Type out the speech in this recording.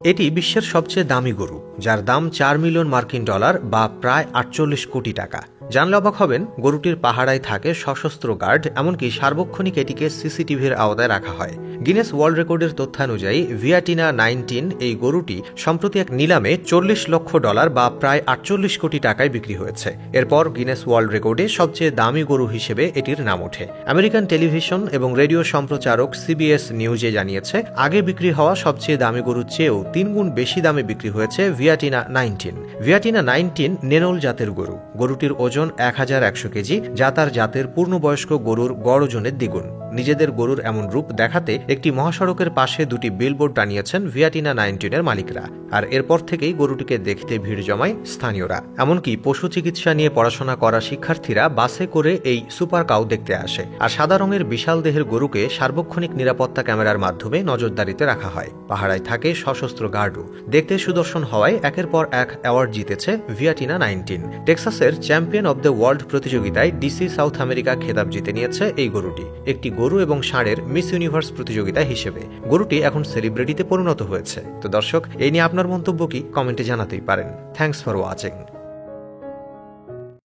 এটি বিশ্বের সবচেয়ে দামি গরু, যার দাম $4 মিলিয়ন বা প্রায় 48 কোটি টাকা। জানলে অবাক হবেন, গরুটির পাহারায় থাকে সশস্ত্র গার্ড, এমনকি সার্বক্ষণিক এটিকে সিসিটিভির আওতায় রাখা হয়। গিনেস ওয়ার্ল্ড রেকর্ডের তথ্যানুযায়ী ভিয়াটিনা 19 এই গরুটি সম্প্রতি এক নিলামে $40 লক্ষ বা প্রায় 48 কোটি টাকায় বিক্রি হয়েছে। এরপর গিনেস ওয়ার্ল্ড রেকর্ডে সবচেয়ে দামি গরু হিসেবে এটির নাম ওঠে। আমেরিকান টেলিভিশন এবং রেডিও সম্প্রচারক CBS নিউজে জানিয়েছে, আগে বিক্রি হওয়া সবচেয়ে দামি গরুর চেয়েও 3 গুণ বেশি দামে বিক্রি হয়েছে ভিয়াটিনা 19। ভিয়াটিনা 19 নেনোল জাতের গরু। গরুটির ওজন 1100 কেজি, যা তার জাতের পূর্ণবয়স্ক গরুর গড় ওজনের দ্বিগুণ। নিজেদের গরুর এমন রূপ দেখাতে একটি মহাসড়কের পাশে 2টি বিলবোর্ড টানিয়েছেন ভিয়াটিনা 19 এর মালিকরা। আর এরপর থেকেই গরুটিকে দেখতে ভিড় জমায় স্থানীয়রা। এমনকি পশু চিকিৎসা নিয়ে পড়াশোনা করা শিক্ষার্থীরা বাসে করে এই সুপার কাউ দেখতে আসে। আর সাদা রঙের বিশাল দেহের গরুকে সার্বক্ষণিক নিরাপত্তা ক্যামেরার মাধ্যমে নজরদারিতে রাখা হয়। পাহারায় থাকে সশস্ত্র গার্ডও। দেখতে সুদর্শন হওয়ায় একের পর এক অ্যাওয়ার্ড জিতেছে ভিয়াটিনা 19। টেক্সাসের চ্যাম্পিয়ন অব দ্য ওয়ার্ল্ড প্রতিযোগিতায় DC সাউথ আমেরিকা খেতাব জিতে নিয়েছে এই গরুটি, একটি গরু এবং ষাঁড়ের মিস ইউনিভার্স প্রতিযোগিতা হিসেবে। গরুটি এখন সেলিব্রিটিতে পরিণত হয়েছে। তো দর্শক, এই নিয়ে আপনার মন্তব্য কি? কমেন্টে জানাতেই পারেন। Thanks for watching.